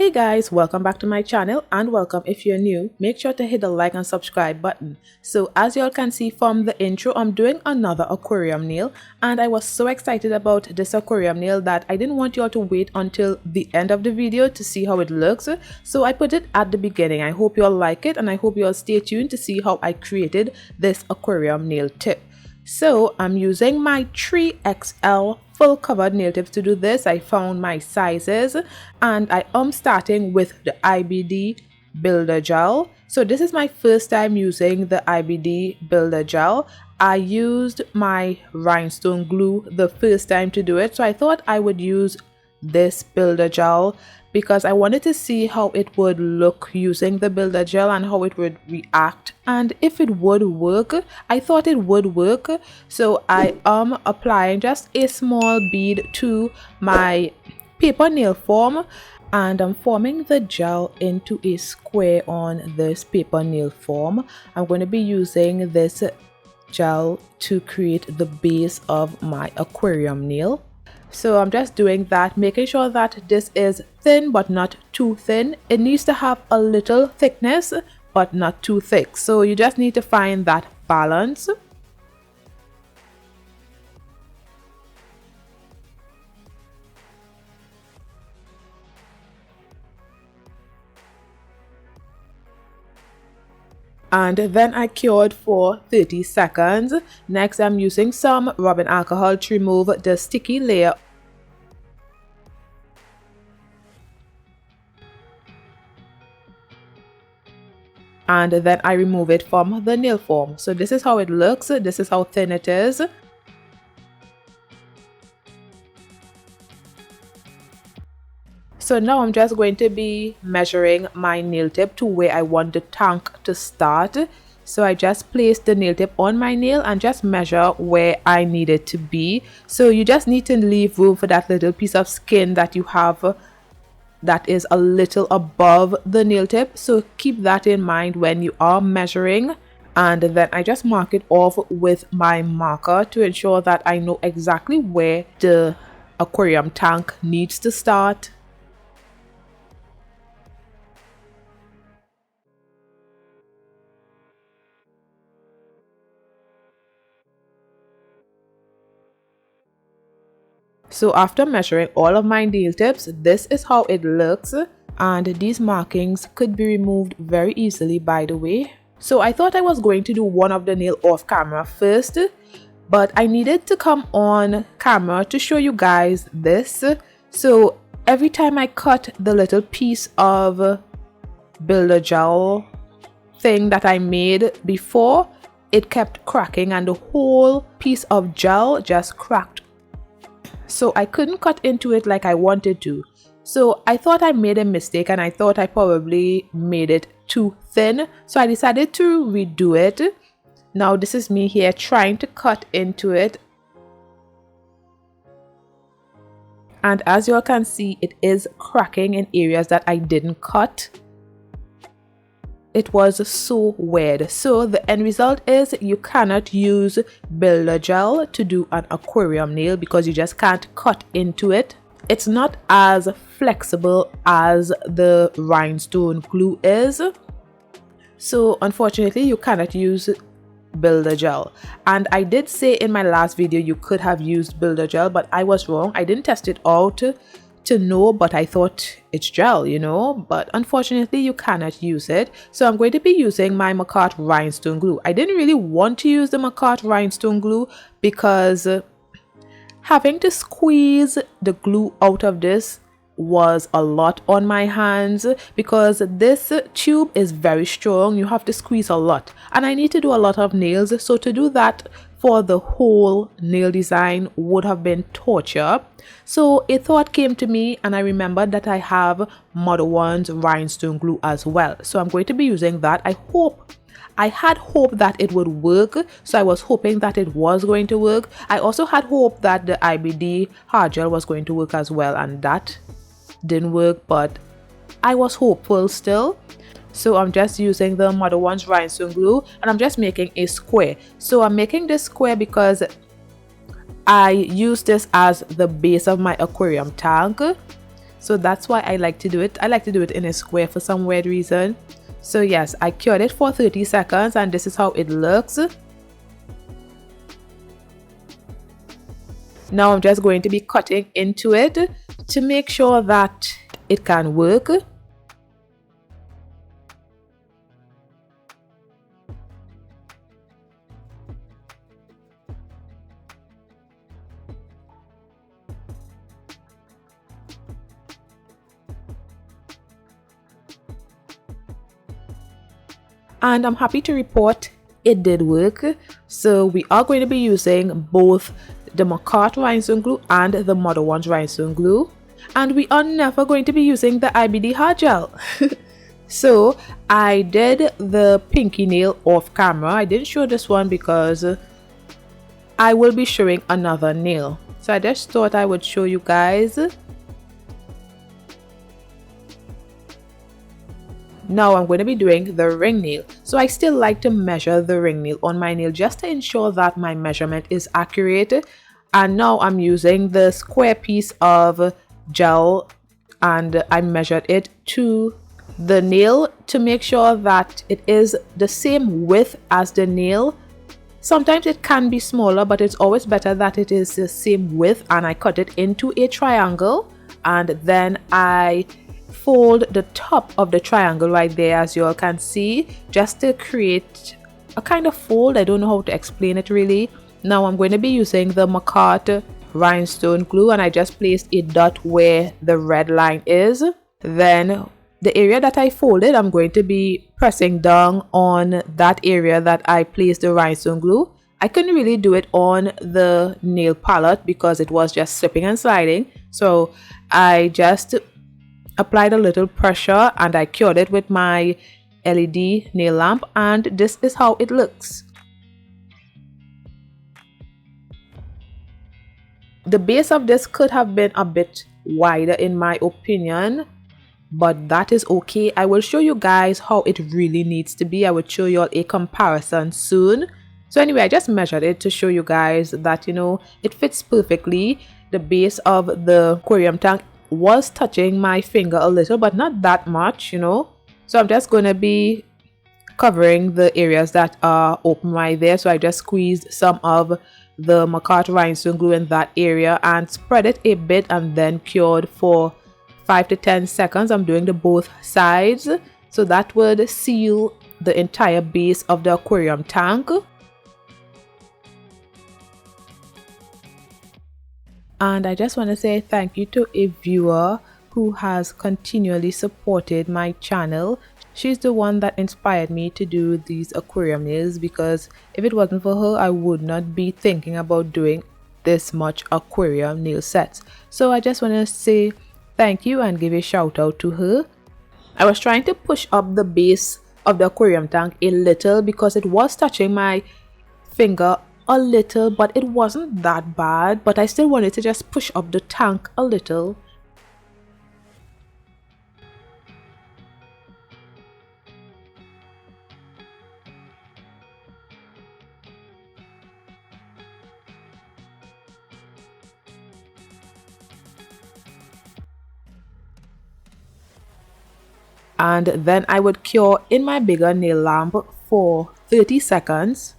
Hey guys, welcome back to my channel, and welcome if you're new. Make sure to hit the like and subscribe button. So as y'all can see from the intro, I'm doing another aquarium nail, and I was so excited about this aquarium nail that I didn't want y'all to wait until the end of the video to see how it looks. So I put it at the beginning. I hope y'all like it, and I hope y'all stay tuned to see how I created this aquarium nail tip. So I'm using my 3XL full covered nail tips to do this. I found my sizes, and I am starting with the IBD Builder Gel. So this is my first time using the IBD Builder Gel. I used my rhinestone glue the first time to do it, so I thought I would use this Builder Gel because I wanted to see how it would look using the Builder Gel and how it would react, and if it would work. I thought it would work, so I am applying just a small bead to my paper nail form, and I'm forming the gel into a square on this paper nail form. I'm going to be using this gel to create the base of my aquarium nail. So I'm just doing that, making sure that this is thin but not too thin. It needs to have a little thickness but not too thick. So you just need to find that balance. And then I cured for 30 seconds. Next, I'm using some rubbing alcohol to remove the sticky layer. And then I remove it from the nail form. So this is how it looks. This is how thin it is. So now I'm just going to be measuring my nail tip to where I want the tank to start. So I just place the nail tip on my nail and just measure where I need it to be. So you just need to leave room for that little piece of skin that you have that is a little above the nail tip. So keep that in mind when you are measuring. And then I just mark it off with my marker to ensure that I know exactly where the aquarium tank needs to start. So after measuring all of my nail tips, this is how it looks, and these markings could be removed very easily, by the way. So I thought I was going to do one of the nail off camera first, but I needed to come on camera to show you guys this. So every time I cut the little piece of Builder Gel thing that I made before, it kept cracking and the whole piece of gel just cracked. So I couldn't cut into it like I wanted to. So I thought I made a mistake, and I thought I probably made it too thin. So I decided to redo it. Now this is me here trying to cut into it. And as you all can see, it is cracking in areas that I didn't cut. It was so weird. So the end result is you cannot use Builder Gel to do an aquarium nail because you just can't cut into it. It's not as flexible as the rhinestone glue is. So unfortunately, you cannot use Builder Gel. And I did say in my last video you could have used Builder Gel, but I was wrong. I didn't test it out to know, but I thought it's gel, you know, but unfortunately you cannot use it. So I'm going to be using my Makartt rhinestone glue. I didn't really want to use the Makartt rhinestone glue because having to squeeze the glue out of this was a lot on my hands, because this tube is very strong. You have to squeeze a lot, and I need to do a lot of nails, so to do that for the whole nail design would have been torture. So a thought came to me, and I remembered that I have Modelones rhinestone glue as well, so I'm going to be using that. I had hope that it would work, so I was hoping that it was going to work. I also had hope that the IBD hard gel was going to work as well, and that didn't work, but I was hopeful still. So I'm just using the Modelones rhinestone glue, and I'm just making a square. So I'm making this square because I use this as the base of my aquarium tank. so that's why I like to do it. I like to do it in a square for some weird reason. So yes, I cured it for 30 seconds and this is how it looks. Now I'm just going to be cutting into it to make sure that it can work. And I'm happy to report it did work. So we are going to be using both the Makartt rhinestone glue and the Modelones rhinestone glue, and we are never going to be using the IBD hard gel. So I did the pinky nail off camera. I didn't show this one because I will be showing another nail, so I just thought I would show you guys. Now I'm going to be doing the ring nail. So I still like to measure the ring nail on my nail just to ensure that my measurement is accurate. And now I'm using the square piece of gel and I measured it to the nail to make sure that it is the same width as the nail. Sometimes it can be smaller, but it's always better that it is the same width, and I cut it into a triangle and then I fold the top of the triangle right there, as you all can see, just to create a kind of fold. I don't know how to explain it really. Now I'm going to be using the Makartt rhinestone glue and I just placed a dot where the red line is. Then the area that I folded, I'm going to be pressing down on that area that I placed the rhinestone glue. I couldn't really do it on the nail palette because it was just slipping and sliding, so I just applied a little pressure and I cured it with my LED nail lamp, and this is how it looks. The base of this could have been a bit wider in my opinion, but that is okay. I will show you guys how it really needs to be. I will show you all a comparison soon. So anyway, I just measured it to show you guys that, you know, it fits perfectly. The base of the aquarium tank was touching my finger a little, but not that much, you know. So I'm just going to be covering the areas that are open right there. So I just squeezed some of the Makartt rhinestone glue in that area and spread it a bit and then cured for 5 to 10 seconds. I'm doing the both sides, so that would seal the entire base of the aquarium tank. And I just want to say thank you to a viewer who has continually supported my channel. She's the one that inspired me to do these aquarium nails, because if it wasn't for her, I would not be thinking about doing this much aquarium nail sets. So I just want to say thank you and give a shout out to her. I was trying to push up the base of the aquarium tank a little because it was touching my finger a little, but it wasn't that bad, but I still wanted to just push up the tank a little. And then I would cure in my bigger nail lamp for 30 seconds.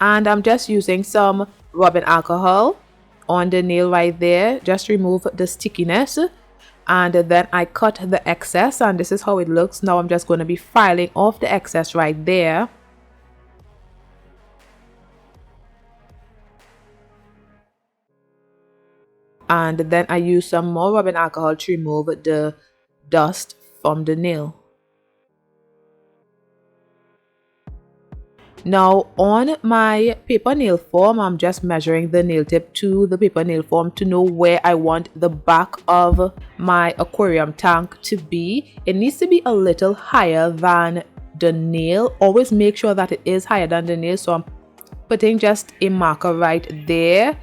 And I'm just using some rubbing alcohol on the nail right there, just remove the stickiness, and then I cut the excess, and this is how it looks. Now I'm just going to be filing off the excess right there. And then I use some more rubbing alcohol to remove the dust from the nail. Now on my paper nail form, I'm just measuring the nail tip to the paper nail form to know where I want the back of my aquarium tank to be. It needs to be a little higher than the nail. Always make sure that it is higher than the nail. So I'm putting just a marker right there,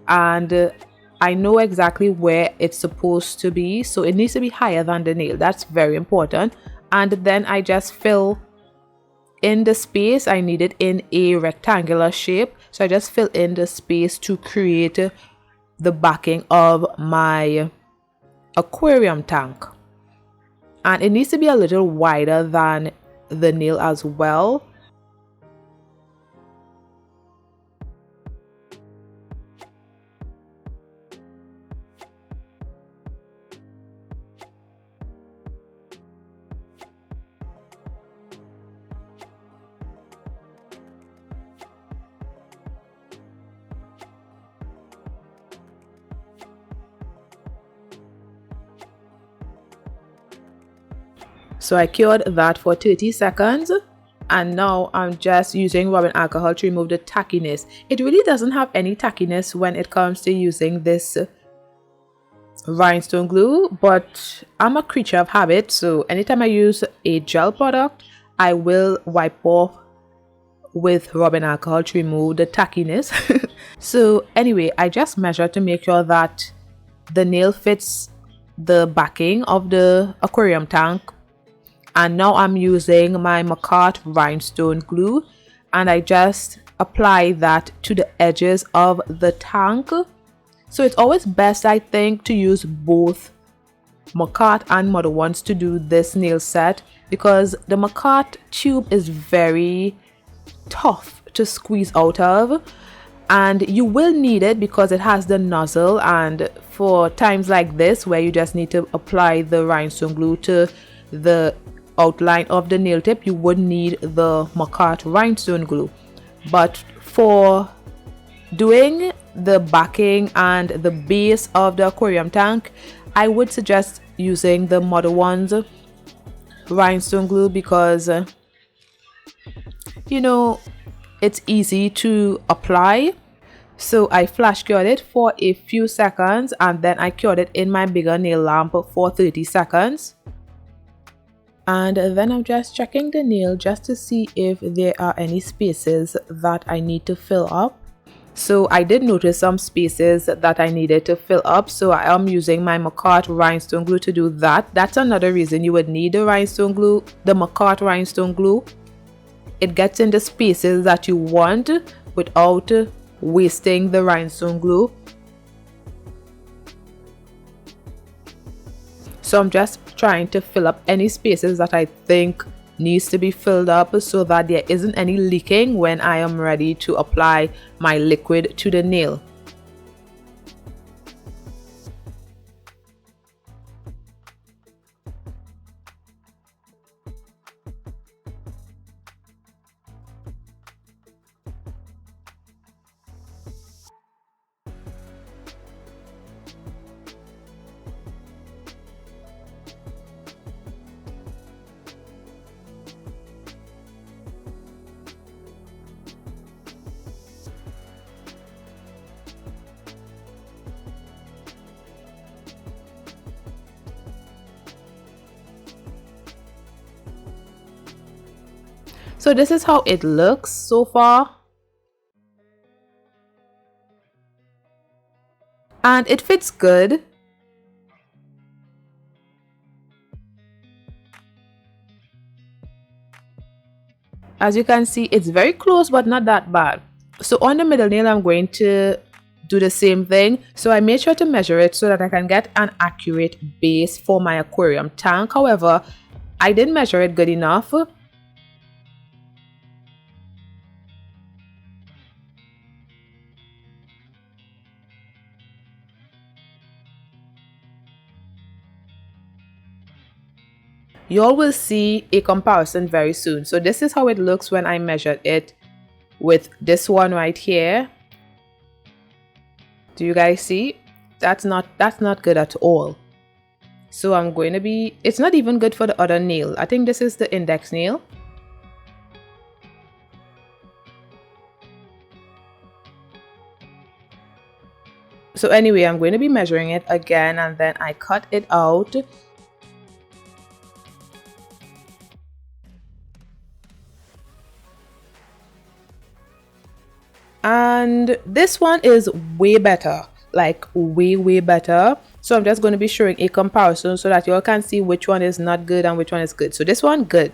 and I know exactly where it's supposed to be, so it needs to be higher than the nail. That's very important. And then I just fill in the space, I need it in a rectangular shape. So I just fill in the space to create the backing of my aquarium tank. And it needs to be a little wider than the nail as well. So I cured that for 30 seconds, and now I'm just using rubbing alcohol to remove the tackiness. It really doesn't have any tackiness when it comes to using this rhinestone glue, but I'm a creature of habit, so anytime I use a gel product, I will wipe off with rubbing alcohol to remove the tackiness. So anyway, I just measured to make sure that the nail fits the backing of the aquarium tank. And now I'm using my Makartt rhinestone glue, and I just apply that to the edges of the tank. So it's always best, I think, to use both Makartt and Modelones to do this nail set, because the Makartt tube is very tough to squeeze out of, and you will need it because it has the nozzle, and for times like this where you just need to apply the rhinestone glue to the outline of the nail tip, you would need the Makartt rhinestone glue. But for doing the backing and the base of the aquarium tank, I would suggest using the Modelones rhinestone glue because you know, it's easy to apply. So I flash cured it for a few seconds, and then I cured it in my bigger nail lamp for 30 seconds. And then I'm just checking the nail just to see if there are any spaces that I need to fill up. So I did notice some spaces that I needed to fill up, so I am using my Makartt rhinestone glue to do that. That's another reason you would need the rhinestone glue, the Makartt rhinestone glue. It gets in the spaces that you want without wasting the rhinestone glue. So I'm just trying to fill up any spaces that I think needs to be filled up so that there isn't any leaking when I am ready to apply my liquid to the nail. So this is how it looks so far. And it fits good. As you can see, it's very close but not that bad. So on the middle nail, I'm going to do the same thing. So I made sure to measure it so that I can get an accurate base for my aquarium tank. However, I didn't measure it good enough. You all will see a comparison very soon. So this is how it looks when I measured it with this one right here. Do you guys see? That's not good at all. So I'm going to be, it's not even good for the other nail. I think this is the index nail. So anyway, I'm going to be measuring it again, and then I cut it out. And this one is way better, like way better. So I'm just going to be showing a comparison so that you all can see which one is not good and which one is good. So this one, good.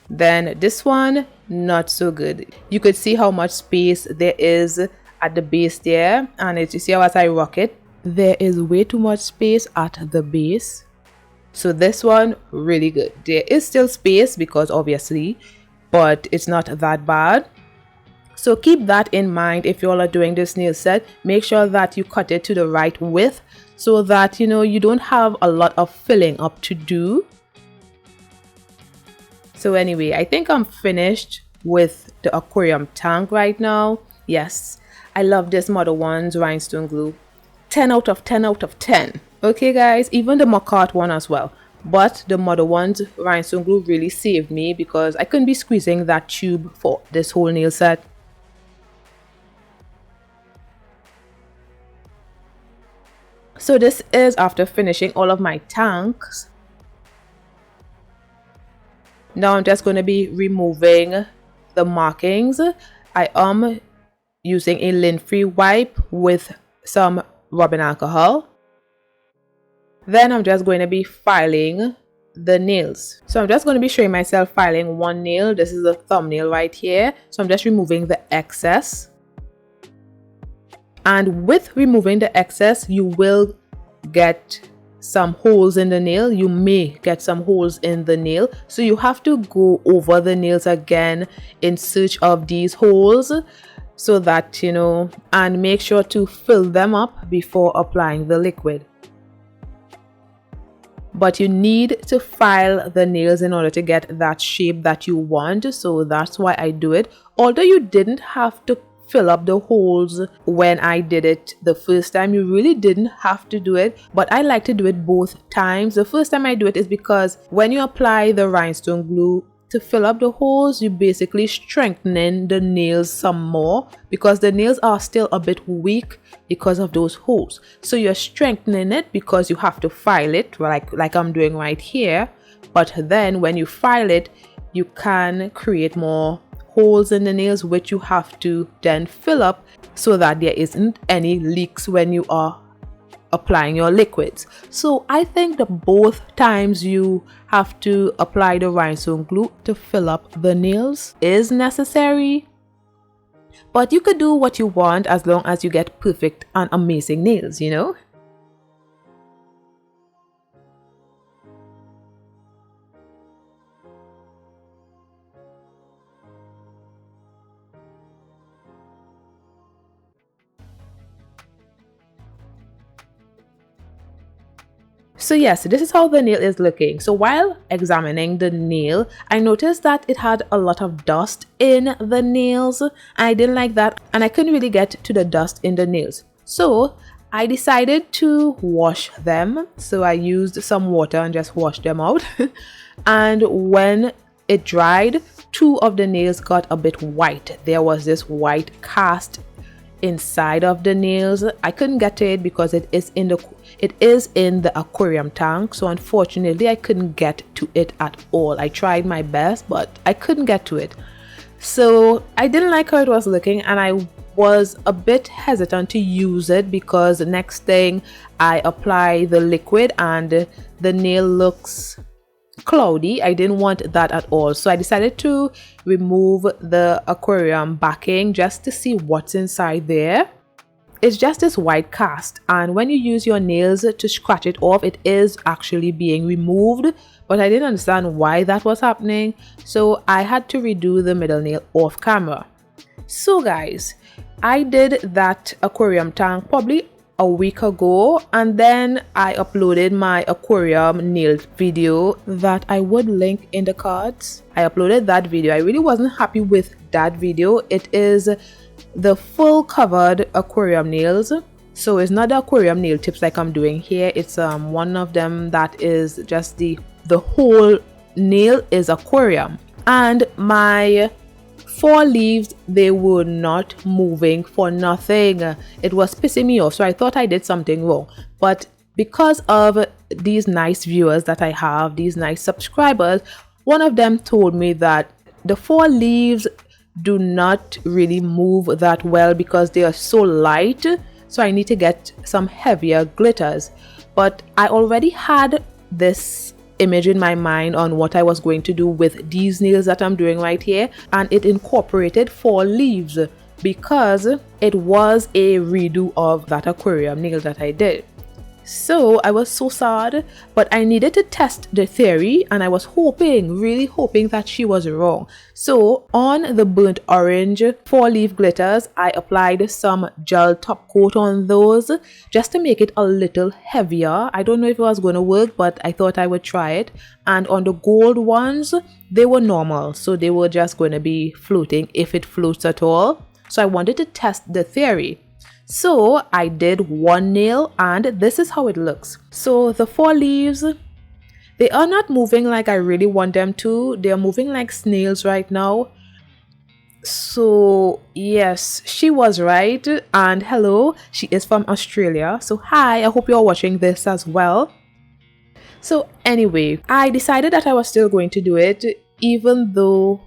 Then this one, not so good. You could see how much space there is at the base there, and you see how as I rock it, there is way too much space at the base. So this one, really good. There is still space because obviously, but it's not that bad. So keep that in mind if you all are doing this nail set. Make sure that you cut it to the right width so that you don't have a lot of filling up to do. So anyway, I think I'm finished with the aquarium tank right now. Yes, I love this Modelones rhinestone glue. 10 out of 10 out of 10. Okay guys, even the Makartt one as well. But the Modelones rhinestone glue really saved me because I couldn't be squeezing that tube for this whole nail set. So this is after finishing all of my tanks. Now I'm just going to be removing the markings. I am using a lint-free wipe with some rubbing alcohol. Then I'm just going to be filing the nails. So I'm just going to be showing myself filing one nail. This is the thumbnail right here. So I'm just removing the excess. And with removing the excess, you will get some holes in the nail. You may get some holes in the nail. So you have to go over the nails again in search of these holes so that, and make sure to fill them up before applying the liquid. But you need to file the nails in order to get that shape that you want. So that's why I do it. Although you didn't have to fill up the holes when I did it the first time, you really didn't have to do it, but I like to do it both times. The first time I do it is because when you apply the rhinestone glue to fill up the holes, you basically strengthening the nails some more because the nails are still a bit weak because of those holes. So you're strengthening it because you have to file it like I'm doing right here. But then when you file it, you can create more holes in the nails, which you have to then fill up so that there isn't any leaks when you are applying your liquids. So I think that both times you have to apply the rhinestone glue to fill up the nails is necessary. But you could do what you want as long as you get perfect and amazing nails, So yes, this is how the nail is looking. So while examining the nail, I noticed that it had a lot of dust in the nails. I didn't like that and I couldn't really get to the dust in the nails. So I decided to wash them. So I used some water and just washed them out. And when it dried, two of the nails got a bit white. There was this white cast inside of the nails. I couldn't get to it because it is in the aquarium tank, so unfortunately I couldn't get to it at all. I tried my best but I couldn't get to it. So I didn't like how it was looking and I was a bit hesitant to use it because the next thing I apply the liquid and the nail looks cloudy. I didn't want that at all, so I decided to remove the aquarium backing just to see what's inside there. It's just this white cast, and when you use your nails to scratch it off, it is actually being removed, but I didn't understand why that was happening, so I had to redo the middle nail off camera. So guys, I did that aquarium tank probably a week ago, and then I uploaded my aquarium nail video that I would link in the cards. I uploaded that video. I really wasn't happy with that video. It is the full covered aquarium nails, so it's not the aquarium nail tips like I'm doing here. It's one of them that is just the whole nail is aquarium, and my 4 leaves, they were not moving for nothing. It was pissing me off, so I thought I did something wrong. But because of these nice viewers that I have, these nice subscribers, one of them told me that the 4 leaves do not really move that well because they are so light, so I need to get some heavier glitters. But I already had this image in my mind on what I was going to do with these nails that I'm doing right here, and it incorporated fall leaves because it was a redo of that aquarium nail that I did. So I was so sad, but I needed to test the theory, and I was hoping, really hoping that she was wrong. So on the burnt orange fall leaf glitters, I applied some gel top coat on those just to make it a little heavier. I don't know if it was going to work, but I thought I would try it. And on the gold ones, they were normal, so they were just going to be floating if it floats at all. So I wanted to test the theory. So I did one nail, and this is how it looks. So the fall leaves, they are not moving like I really want them to. They are moving like snails right now. So yes, she was right. And hello, she is from Australia. So hi, I hope you're watching this as well. So anyway, I decided that I was still going to do it, even though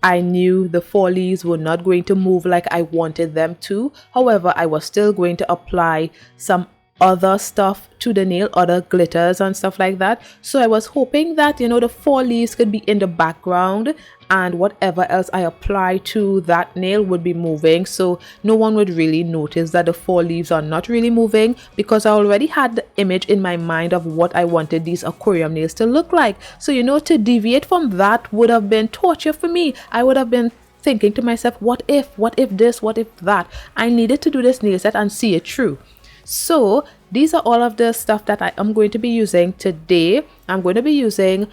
I knew the fall leaves were not going to move like I wanted them to. However, I was still going to apply some other stuff to the nail, other glitters and stuff like that. So I was hoping that, you know, the fall leaves could be in the background and whatever else I apply to that nail would be moving, so no one would really notice that the fall leaves are not really moving, because I already had the image in my mind of what I wanted these aquarium nails to look like. So, you know, to deviate from that would have been torture for me. I would have been thinking to myself, what if this, what if that. I needed to do this nail set and see it through. So these are all of the stuff that I am going to be using today. I'm going to be using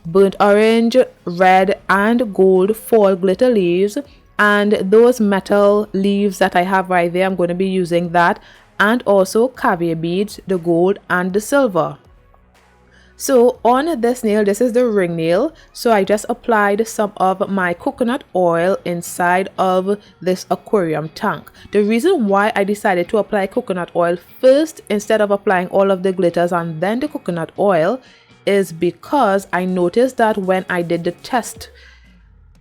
burnt orange, red and gold fall glitter leaves, and those metal leaves that I have right there, I'm going to be using that, and also caviar beads, the gold and the silver. So on this nail, this is the ring nail, so I just applied some of my coconut oil inside of this aquarium tank. The reason why I decided to apply coconut oil first instead of applying all of the glitters and then the coconut oil is because I noticed that when I did the test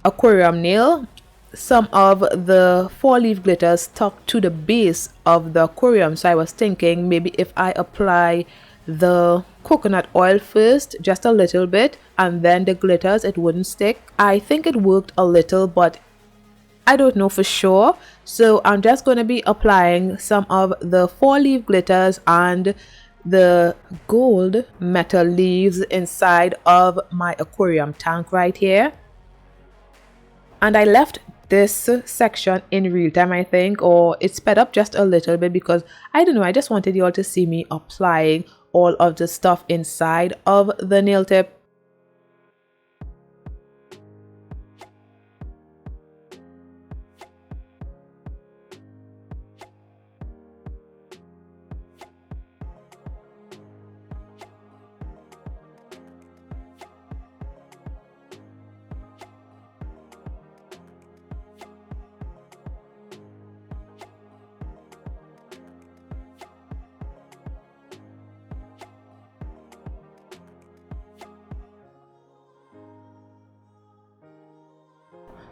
aquarium nail, some of the fall leaf glitters stuck to the base of the aquarium. So I was thinking maybe if I apply the coconut oil first, just a little bit, and then the glitters, it wouldn't stick. I think it worked a little, but I don't know for sure. So I'm just going to be applying some of the fall leaf glitters and the gold metal leaves inside of my aquarium tank right here. And I left this section in real time, I think, or it sped up just a little bit because I don't know, I just wanted you all to see me applying all of the stuff inside of the nail tip.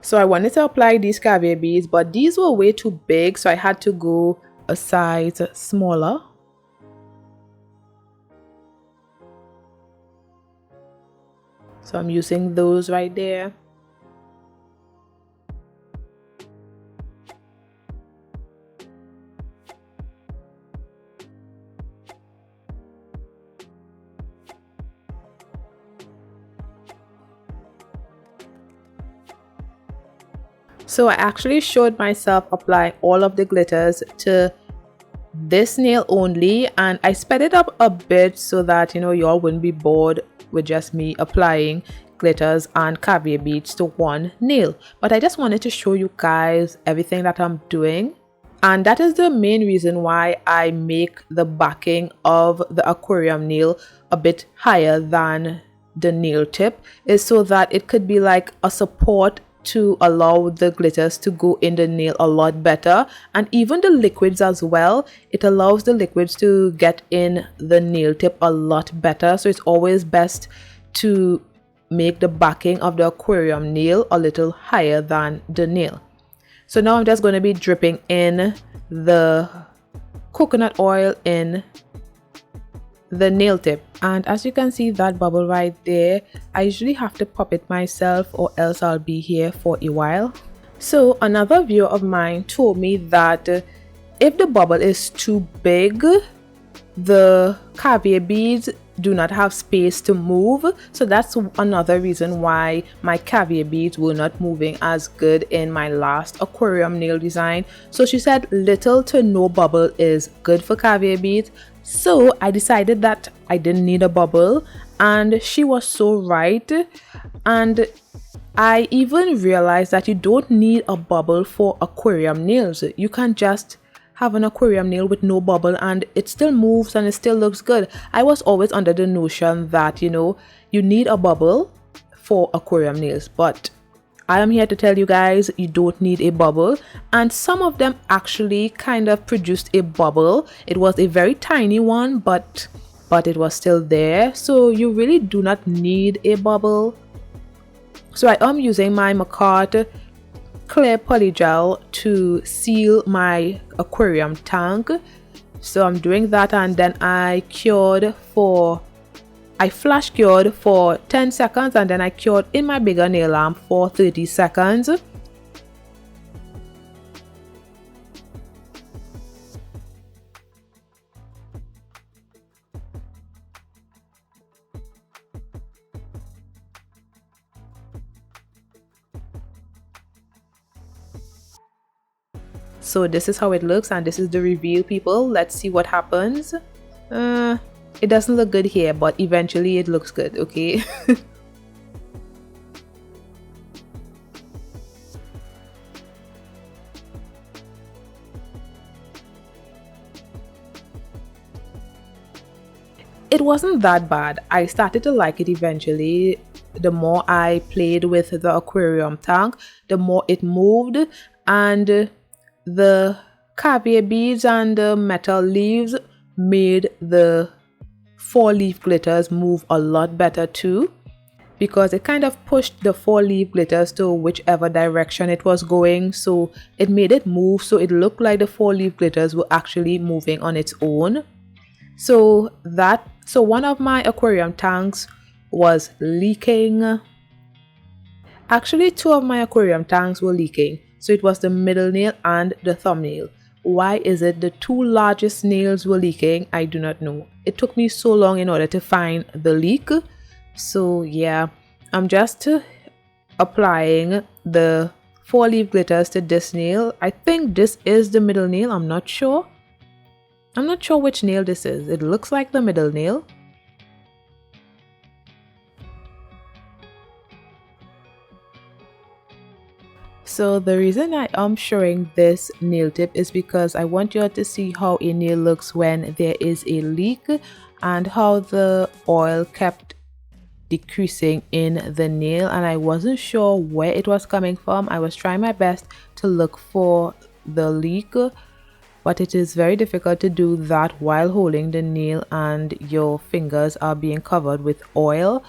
So I wanted to apply these caviar beads, but these were way too big, so I had to go a size smaller. So I'm using those right there. So I actually showed myself applying all of the glitters to this nail only, and I sped it up a bit so that, you know, y'all wouldn't be bored with just me applying glitters and caviar beads to one nail. But I just wanted to show you guys everything that I'm doing, and that is the main reason why I make the backing of the aquarium nail a bit higher than the nail tip, is so that it could be like a support to allow the glitters to go in the nail a lot better, and even the liquids as well. It allows the liquids to get in the nail tip a lot better. So it's always best to make the backing of the aquarium nail a little higher than the nail. So now I'm just going to be dripping in the coconut oil in the nail tip. And as you can see that bubble right there, I usually have to pop it myself or else I'll be here for a while. So another viewer of mine told me that if the bubble is too big, the caviar beads do not have space to move. So that's another reason why my caviar beads were not moving as good in my last aquarium nail design. So she said little to no bubble is good for caviar beads. So I decided that I didn't need a bubble, and she was so right. And I even realized that you don't need a bubble for aquarium nails. You can just have an aquarium nail with no bubble and it still moves and it still looks good. I was always under the notion that, you know, you need a bubble for aquarium nails, but I am here to tell you guys you don't need a bubble. And some of them actually kind of produced a bubble. It was a very tiny one, but it was still there. So you really do not need a bubble. So I am using my Makartt clear polygel to seal my aquarium tank. So I'm doing that, and then I flash cured for 10 seconds, and then I cured in my bigger nail lamp for 30 seconds. So this is how it looks, and this is the reveal, people. Let's see what happens. It doesn't look good here, but eventually it looks good, okay? It wasn't that bad. I started to like it eventually. The more I played with the aquarium tank, the more it moved, and the caviar beads and the metal leaves made the 4-leaf glitters move a lot better too, because it kind of pushed the 4-leaf glitters to whichever direction it was going. So it made it move, so it looked like the 4-leaf glitters were actually moving on its own. So one of my aquarium tanks was leaking. Actually, 2 of my aquarium tanks were leaking. So it was the middle nail and the thumbnail. Why is it the 2 largest nails were leaking? I do not know. It took me so long in order to find the leak. So yeah, I'm just applying the 4-leaf glitters to this nail. I think this is the middle nail. I'm not sure. I'm not sure which nail this is. It looks like the middle nail. So the reason I am showing this nail tip is because I want you all to see how a nail looks when there is a leak, and how the oil kept decreasing in the nail, and I wasn't sure where it was coming from. I was trying my best to look for the leak, but it is very difficult to do that while holding the nail and your fingers are being covered with oil.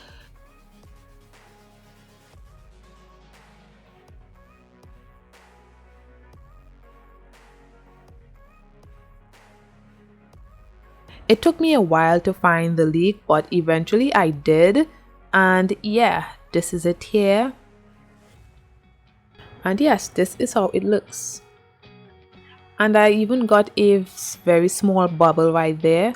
It took me a while to find the leak, but eventually I did. And yeah, this is it here. And yes, this is how it looks. And I even got a very small bubble right there.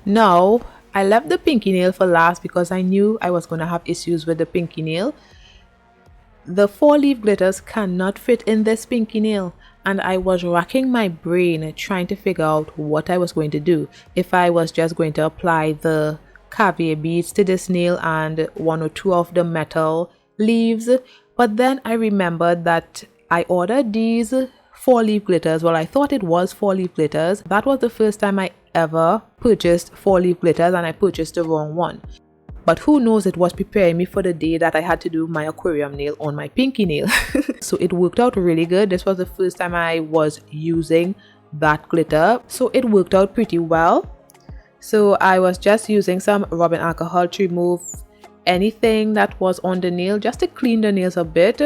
Now, I left the pinky nail for last because I knew I was going to have issues with the pinky nail. The 4-leaf glitters cannot fit in this pinky nail, and I was racking my brain trying to figure out what I was going to do. If I was just going to apply the caviar beads to this nail and 1 or 2 of the metal leaves, but then I remembered that I ordered these 4-leaf glitters. Well, I thought it was 4-leaf glitters. That was the first time I ever purchased 4-leaf glitters, and I purchased the wrong one. But who knows, it was preparing me for the day that I had to do my aquarium nail on my pinky nail. So it worked out really good. This was the first time I was using that glitter, so it worked out pretty well. So I was just using some rubbing alcohol to remove anything that was on the nail, just to clean the nails a bit.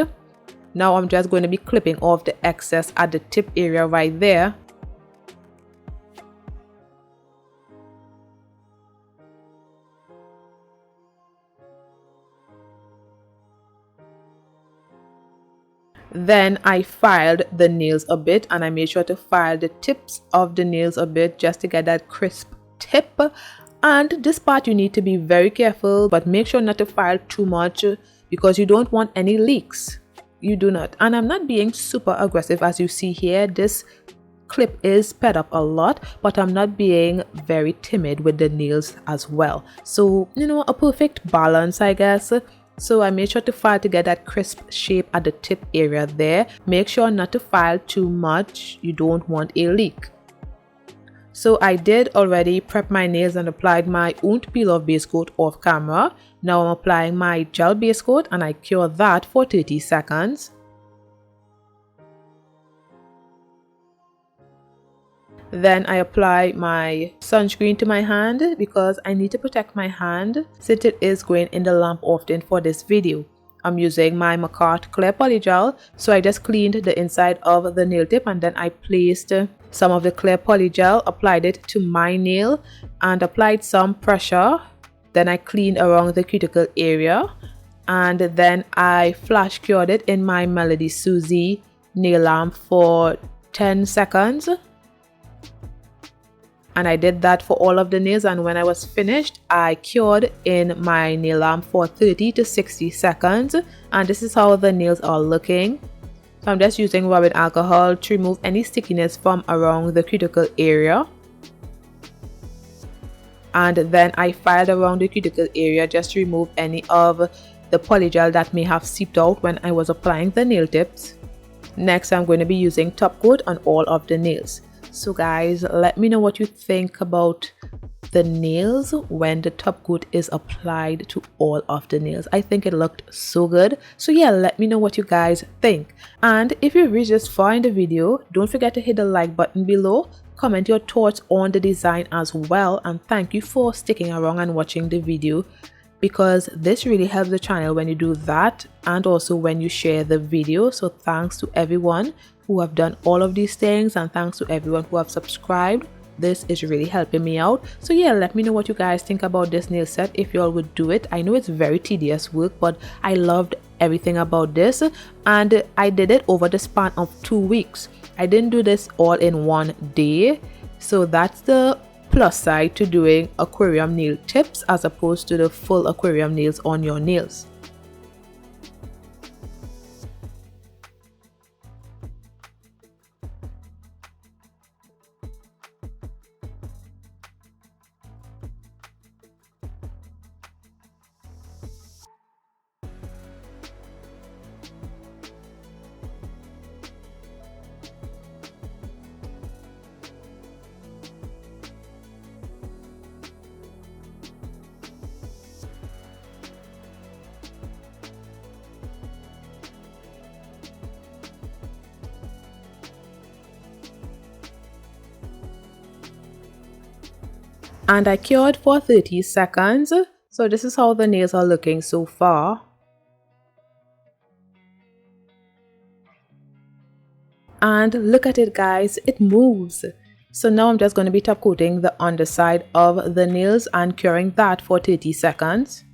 Now I'm just going to be clipping off the excess at the tip area right there. Then I filed the nails a bit, and I made sure to file the tips of the nails a bit just to get that crisp tip. And this part you need to be very careful, but make sure not to file too much because you don't want any leaks. You do not. And I'm not being super aggressive, as you see here. This clip is sped up a lot, but I'm not being very timid with the nails as well. So, you know, a perfect balance, I guess. So I made sure to file to get that crisp shape at the tip area there. Make sure not to file too much. You don't want a leak. So I did already prep my nails and applied my Won't Peel Off base coat off camera. Now I'm applying my gel base coat and I cure that for 30 seconds. Then I apply my sunscreen to my hand because I need to protect my hand since it is going in the lamp often for this video. I'm using my Makartt clear polygel, so I just cleaned the inside of the nail tip and then I placed some of the clear polygel, applied it to my nail and applied some pressure. Then I cleaned around the cuticle area and then I flash cured it in my Melody Susie nail lamp for 10 seconds. And I did that for all of the nails, and when I was finished I cured in my nail lamp for 30 to 60 seconds, and this is how the nails are looking. So I'm just using rubbing alcohol to remove any stickiness from around the cuticle area, and then I filed around the cuticle area just to remove any of the polygel that may have seeped out when I was applying the nail tips. Next I'm going to be using top coat on all of the nails. So guys, let me know what you think about the nails when the top coat is applied to all of the nails. I think it looked so good. So yeah, let me know what you guys think. And if you reached this far in the video, don't forget to hit the like button below. Comment your thoughts on the design as well. And thank you for sticking around and watching the video, because this really helps the channel when you do that, and also when you share the video. So thanks to everyone who have done all of these things, and thanks to everyone who have subscribed. This is really helping me out. So yeah, let me know what you guys think about this nail set, if y'all would do it. I know it's very tedious work, but I loved everything about this, and I did it over the span of 2 weeks. I didn't do this all in one day, so that's the plus side to doing aquarium nail tips as opposed to the full aquarium nails on your nails. And I cured for 30 seconds. So this is how the nails are looking so far. And look at it guys, it moves. So now I'm just going to be top coating the underside of the nails and curing that for 30 seconds.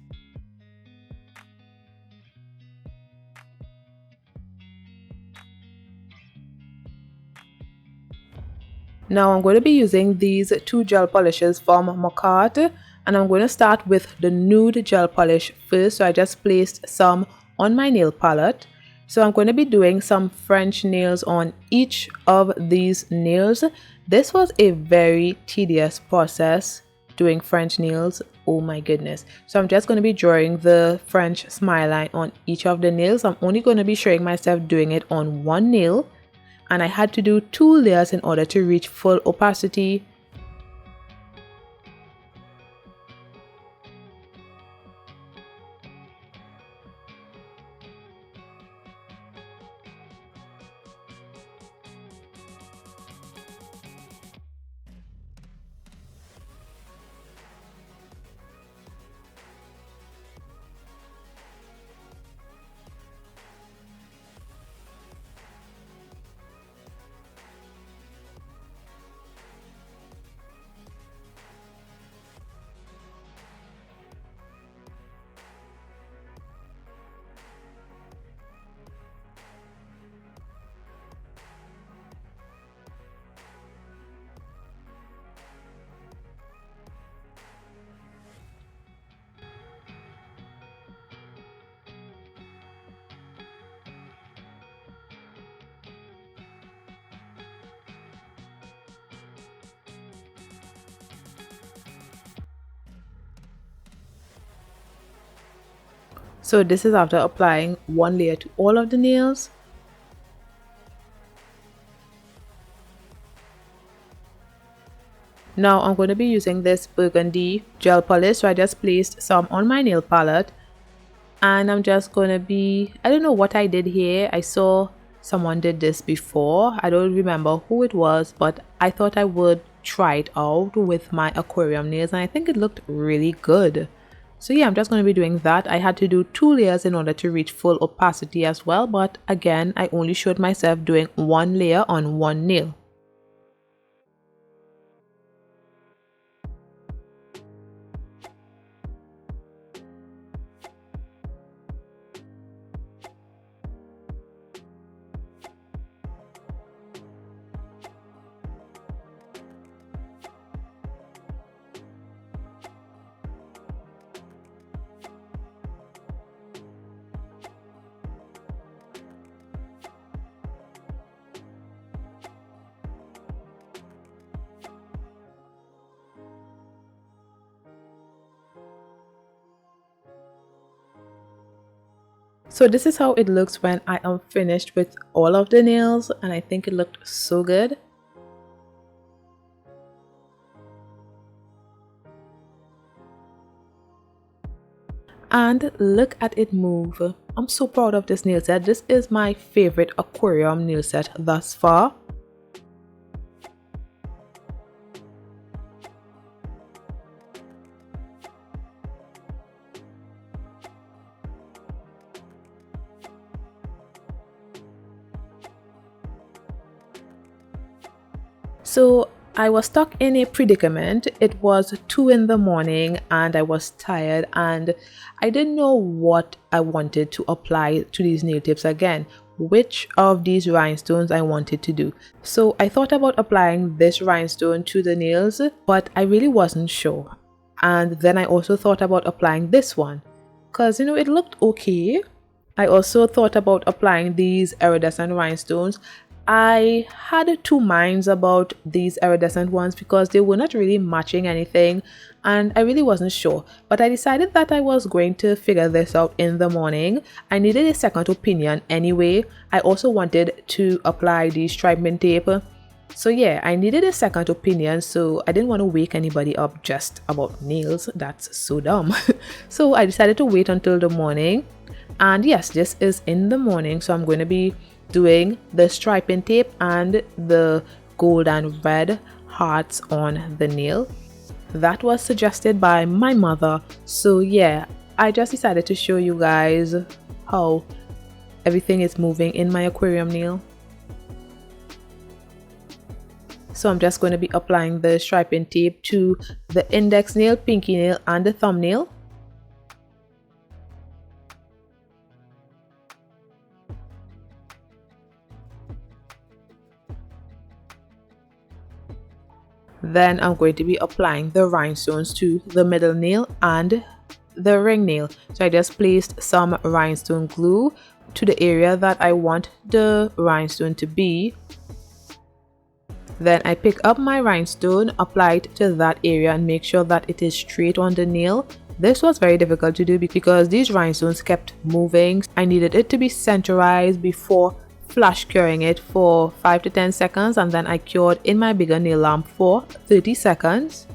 Now I'm going to be using these 2 gel polishes from Makartt, and I'm going to start with the nude gel polish first. So I just placed some on my nail palette. So I'm going to be doing some French nails on each of these nails. This was a very tedious process doing French nails. Oh my goodness. So I'm just going to be drawing the French smile line on each of the nails. I'm only going to be showing myself doing it on one nail, and I had to do 2 layers in order to reach full opacity. So this is after applying one layer to all of the nails. Now I'm going to be using this burgundy gel polish, so I just placed some on my nail palette, and I'm just going to be, I don't know what I did here. I saw someone did this before. I don't remember who it was, but I thought I would try it out with my aquarium nails, and I think it looked really good. So yeah, I'm just going to be doing that. I had to do 2 layers in order to reach full opacity as well, but again, I only showed myself doing 1 layer on 1 nail. So this is how it looks when I am finished with all of the nails, and I think it looked so good. And look at it move. I'm so proud of this nail set. This is my favorite aquarium nail set thus far. So I was stuck in a predicament. It was 2 in the morning and I was tired and I didn't know what I wanted to apply to these nail tips again, which of these rhinestones I wanted to do. So I thought about applying this rhinestone to the nails, but I really wasn't sure. And then I also thought about applying this one because, you know, it looked okay. I also thought about applying these iridescent rhinestones. I had 2 minds about these iridescent ones because they were not really matching anything and I really wasn't sure, but I decided that I was going to figure this out in the morning. I needed a second opinion anyway. I also wanted to apply the striping tape, so yeah, I needed a second opinion, so I didn't want to wake anybody up just about nails. That's so dumb. So I decided to wait until the morning, and yes, this is in the morning, so I'm going to be doing the striping tape and the gold and red hearts on the nail. That was suggested by my mother, so yeah, I just decided to show you guys how everything is moving in my aquarium nail. So I'm just going to be applying the striping tape to the index nail, pinky nail and the thumbnail. Then I'm going to be applying the rhinestones to the middle nail and the ring nail. So I just placed some rhinestone glue to the area that I want the rhinestone to be. Then I pick up my rhinestone, apply it to that area and make sure that it is straight on the nail. This was very difficult to do because these rhinestones kept moving. I needed it to be centerized before flash curing it for 5 to 10 seconds, and then I cured in my bigger nail lamp for 30 seconds.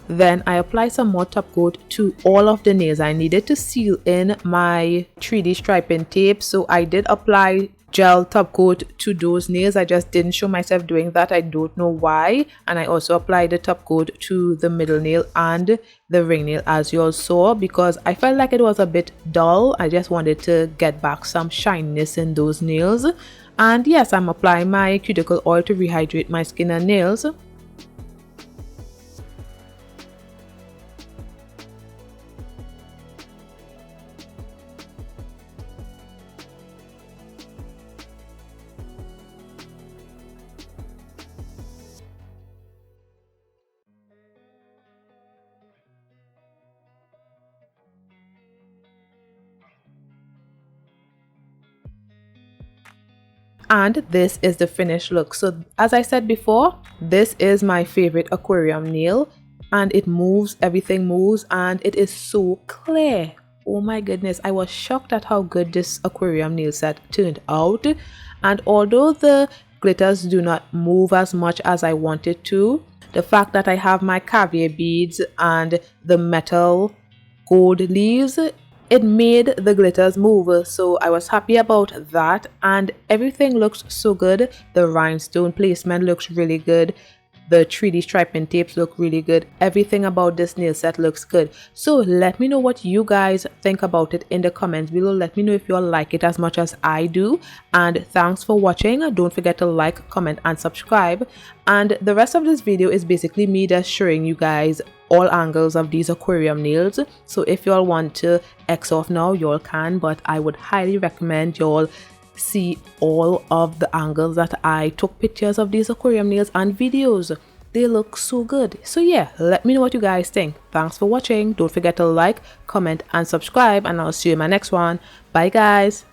Then I apply some more top coat to all of the nails. I needed to seal in my 3D striping tape, so I did apply gel top coat to those nails. I just didn't show myself doing that. I don't know why. And I also applied the top coat to the middle nail and the ring nail, as you all saw, because I felt like it was a bit dull. I just wanted to get back some shininess in those nails. And yes, I'm applying my cuticle oil to rehydrate my skin and nails. And this is the finished look. So as I said before, this is my favorite aquarium nail. and it moves, everything moves, and it is so clear. Oh my goodness, I was shocked at how good this aquarium nail set turned out. And although the glitters do not move as much as I wanted to, the fact that I have my caviar beads and the metal gold leaves, it made the glitters move, so I was happy about that. And everything looks so good. The rhinestone placement looks really good. The 3D striping tapes look really good. Everything about this nail set looks good. So let me know what you guys think about it in the comments below. Let me know if you all like it as much as I do. And thanks for watching. Don't forget to like, comment and subscribe. And the rest of this video is basically me just showing you guys all angles of these aquarium nails. So if you all want to X off now, you all can, but I would highly recommend you all see all of the angles that I took pictures of these aquarium nails and videos. They look so good. So yeah, let me know what you guys think. Thanks for watching. Don't forget to like, comment and subscribe, and I'll see you in my next one. Bye guys.